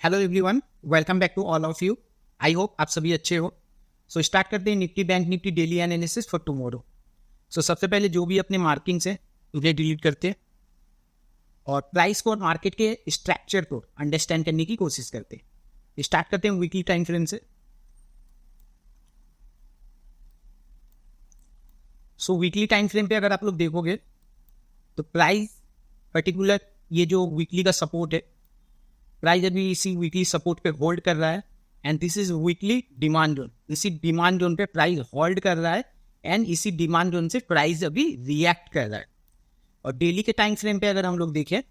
Hello everyone, welcome back to all of you. I hope आप सभी अच्छे हो। सो स्टार्ट करते हैं Nifty Bank Nifty daily analysis for tomorrow. So सबसे पहले जो भी अपने मार्किंग्स हैं उन्हें डिलीट करते हैं और प्राइस को और मार्केट के स्ट्रक्चर को अंडरस्टैंड करने की कोशिश करते हैं। स्टार्ट करते हैं वीकली टाइम फ्रेम से। सो वीकली टाइम फ्रेम पे अगर आप लोग देखोगे तो प्राइस पर्टिकुलर ये जो वीकली का सपोर्ट है, प्राइस अभी इसी वीकली सपोर्ट पे होल्ड कर रहा है and this is weekly demand zone. इसी डिमांड जोन पे प्राइस होल्ड कर रहा है एंड इसी डिमांड जोन से प्राइस अभी रिएक्ट कर रहा है। और डेली के टाइम फ्रेम पे अगर हम लोग देखें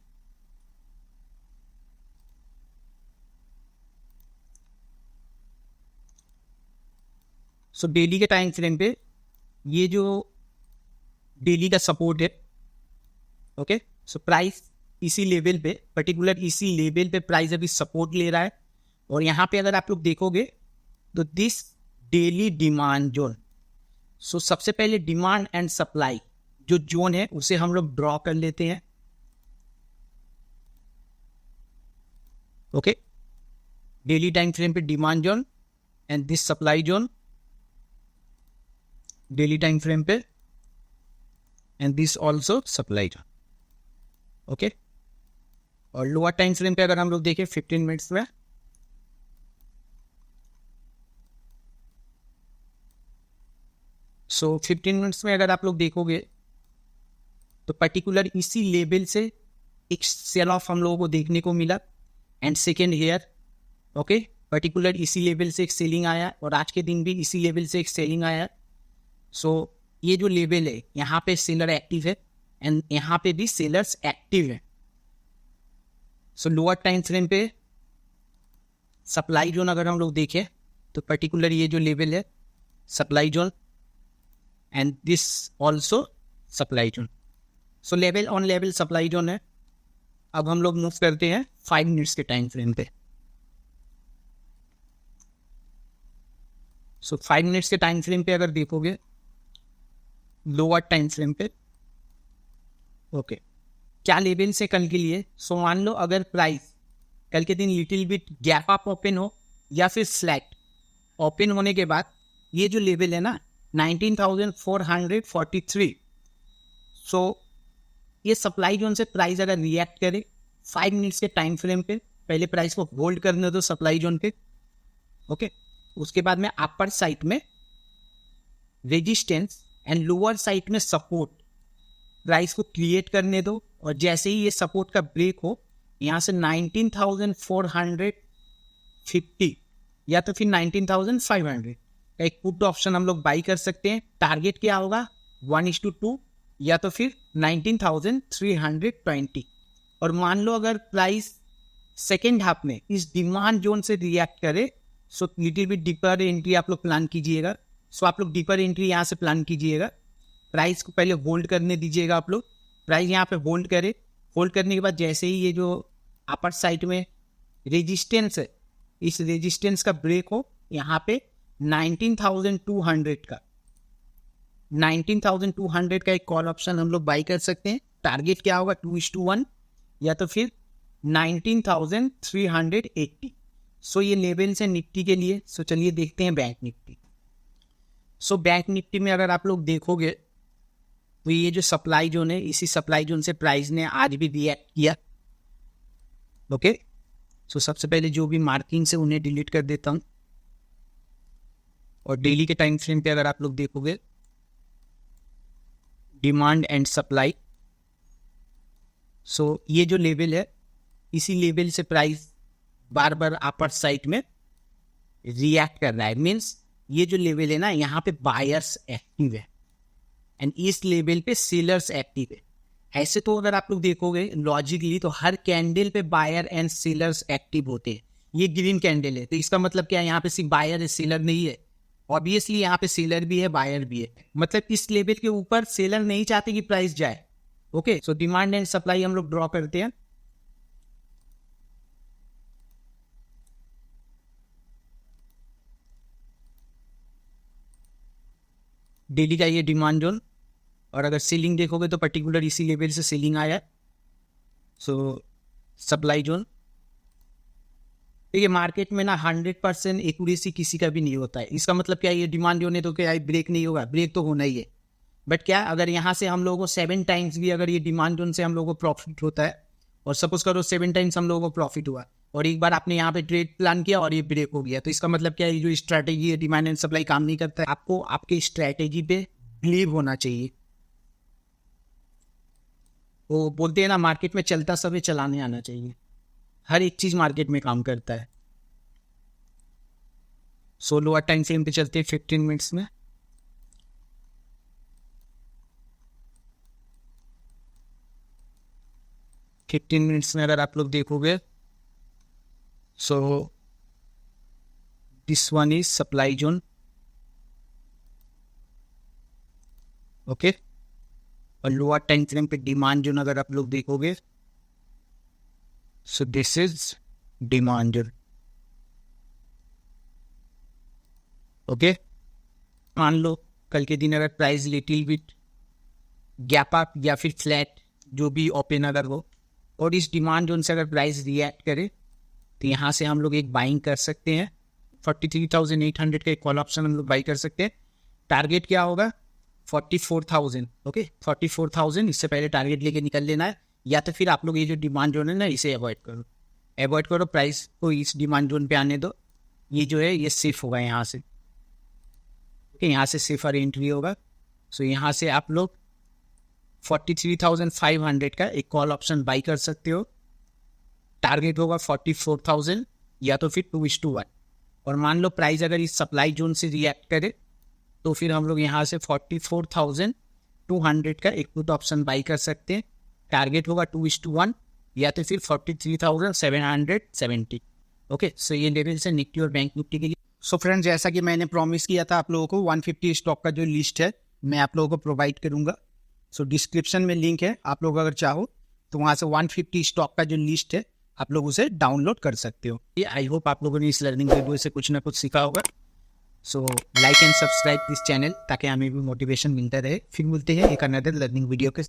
सो डेली के टाइम फ्रेम पे ये जो डेली का सपोर्ट है, ओके, सो प्राइस इसी लेवल पे पर्टिकुलर इसी लेवल पे प्राइस अभी सपोर्ट ले रहा है। और यहाँ पे अगर आप लोग देखोगे तो this daily demand zone, so सबसे पहले डिमांड एंड सप्लाई जो जोन है उसे हम लोग ड्रॉ कर लेते हैं। ओके, डेली टाइम फ्रेम पे demand zone and this supply zone, daily time frame पे and this also supply zone. Okay, और लोअर टाइम फ्रेम पे अगर हम लोग देखें 15 मिनट्स में, सो 15 मिनट्स में अगर आप लोग देखोगे तो पर्टिकुलर इसी लेवल से एक सेल ऑफ हम लोगों को देखने को मिला and second hair, okay, particular इसी लेवल से एक सेलिंग आया और आज के दिन भी इसी लेवल से एक सेलिंग आया। सो ये जो लेवल है यहाँ पे सेलर एक्टिव है एंड यहाँ पे भी सेलर्स एक्टिव है। सो लोअर टाइम फ्रेम पे सप्लाई जोन अगर हम लोग देखें तो पर्टिकुलर ये जो लेवल है supply zone and this also supply zone. So level on level supply zone है। अब हम लोग मूव करते हैं 5 मिनट्स के टाइम फ्रेम पे। सो 5 मिनट्स के टाइम फ्रेम पे अगर देखोगे लोअर टाइम फ्रेम पे, ओके, क्या लेवल से कल के लिए, सो मान लो अगर प्राइस कल के दिन little bit gap up open हो या फिर फ्लैट ओपन होने के बाद ये जो लेवल है ना 19,443, सो ये सप्लाई जोन से प्राइस अगर रिएक्ट करे 5 मिनट्स के टाइम फ्रेम पे, पहले प्राइस को होल्ड करने दो सप्लाई जोन पे, ओके, उसके बाद में अपर साइड में रेजिस्टेंस एंड लोअर साइड में सपोर्ट प्राइस को क्रिएट करने दो। और जैसे ही ये सपोर्ट का ब्रेक हो यहाँ से 19,450 या तो फिर 19,500 का एक पुट ऑप्शन हम लोग बाई कर सकते हैं। टारगेट क्या होगा 1:2 या तो फिर 19,320। और मान लो अगर प्राइस सेकेंड हाफ में इस डिमांड जोन से रिएक्ट करे so little bit deeper entry आप लोग प्लान कीजिएगा। सो आप लोग डीपर एंट्री यहाँ से प्लान कीजिएगा। प्राइस को पहले होल्ड करने दीजिएगा आप लोग। प्राइस यहाँ पे होल्ड करे, होल्ड करने के बाद जैसे ही ये जो अपर साइड में रेजिस्टेंस है इस रेजिस्टेंस का ब्रेक हो यहाँ पे 19,200 का एक कॉल ऑप्शन हम लोग बाई कर सकते हैं। टारगेट क्या होगा 2:1 या तो फिर 19,380। सो ये लेवल से निफ्टी के लिए। सो चलिए देखते हैं bank Nifty. So bank Nifty में अगर आप लोग देखोगे तो ये जो सप्लाई जोन है इसी सप्लाई जोन से प्राइस ने आज भी रिएक्ट किया। ओके, सो सबसे पहले जो भी मार्किंग्स है उन्हें डिलीट कर देता हूं। और डेली के टाइम फ्रेम पे अगर आप लोग देखोगे डिमांड एंड सप्लाई, सो ये जो लेवल है इसी लेवल से प्राइस बार बार अपर साइड में रिएक्ट कर रहा है। मीन्स ये जो लेवल है ना यहाँ पे बायर्स एक्टिव है एंड इस लेवल पे सेलर्स एक्टिव है। ऐसे तो अगर आप लोग देखोगे लॉजिकली तो हर कैंडल पे बायर एंड सेलर्स एक्टिव होते हैं। ये ग्रीन कैंडल है तो इसका मतलब क्या है यहाँ पे सिर्फ बायर है सेलर नहीं है। ऑब्वियसली यहाँ पे सेलर भी है बायर भी है, मतलब इस लेवल के ऊपर सेलर नहीं चाहते कि प्राइस जाए। Okay, so demand and supply हम लोग ड्रॉ करते हैं। डेली का ये डिमांड जोन और अगर सेलिंग देखोगे तो पर्टिकुलर इसी लेवल से सेलिंग आया। सो सप्लाई जोन देखिए मार्केट में ना 100% एक्यूरेसी किसी का भी नहीं होता है। इसका मतलब क्या है, ये डिमांड होने तो क्या ब्रेक नहीं होगा, ब्रेक तो होना ही है। बट क्या अगर यहाँ से हम लोगों को 7 टाइम्स भी अगर ये डिमांड जोन से हम लोगों को प्रॉफिट होता है, और सपोज करो 7 टाइम्स हम लोगों को प्रॉफिट हुआ, और एक बार आपने यहाँ पे ट्रेड प्लान किया और ये ब्रेक हो गया, तो इसका मतलब क्या है, ये जो स्ट्रैटेजी है डिमांड एंड सप्लाई काम नहीं करता है। आपको आपके स्ट्रैटेजी पे बिलीव होना चाहिए। वो बोलते हैं ना, मार्केट में चलता समय चलाने आना चाहिए। हर एक चीज मार्केट में काम करता है। सो लोअर टाइम फ्रेम पे चलते हैं 15 मिनट्स में। फिफ्टीन मिनट्स में अगर आप लोग देखोगे, so this one is supply zone, okay. और लोअर टाइम फ्रेम पे डिमांड जोन अगर आप लोग देखोगे, so this is demand zone, okay. मान लो कल के दिन अगर price little bit gap up या फिर फ्लैट जो भी ओपन अगर हो, और इस डिमांड जोन से अगर प्राइस रिएक्ट करे, तो यहाँ से हम लोग एक बाइंग कर सकते हैं। 43,800 का एक कॉल ऑप्शन हम लोग बाई कर सकते हैं। टारगेट क्या होगा, 44,000, ओके। 44,000 इससे पहले टारगेट लेके निकल लेना है, या तो फिर आप लोग ये जो डिमांड जोन है ना, इसे अवॉइड करो, प्राइस को इस डिमांड जोन पे आने दो। ये जो है ये सेफ होगा यहाँ से, ओके। यहाँ से सेफर एंट्री होगा। सो यहाँ से आप लोग 43,500 का एक कॉल ऑप्शन बाई कर सकते हो। टारगेट होगा 44,000 या तो फिर 2:1। और मान लो प्राइस अगर इस सप्लाई जोन से रिएक्ट करे, तो फिर हम लोग यहाँ से 44,200 का एक पुट ऑप्शन बाई कर सकते हैं। टारगेट होगा 2:1 या तो फिर 43,770, ओके। सो ये लेवल से निफ्टी और बैंक निफ्टी के लिए। सो फ्रेंड्स, जैसा कि मैंने प्रॉमिस किया था आप लोगों को, 150 स्टॉक का जो लिस्ट है मैं आप लोगों को प्रोवाइड करूंगा। सो डिस्क्रिप्शन में लिंक है, आप लोग अगर चाहो तो वहाँ से 150 स्टॉक का जो लिस्ट है आप लोग उसे डाउनलोड कर सकते हो। ये आई होप आप लोगों ने इस लर्निंग वीडियो से कुछ ना कुछ सीखा होगा। So like and subscribe this channel ताकि हमें भी मोटिवेशन मिलता रहे। फिर मिलते हैं एक अनदर लर्निंग वीडियो के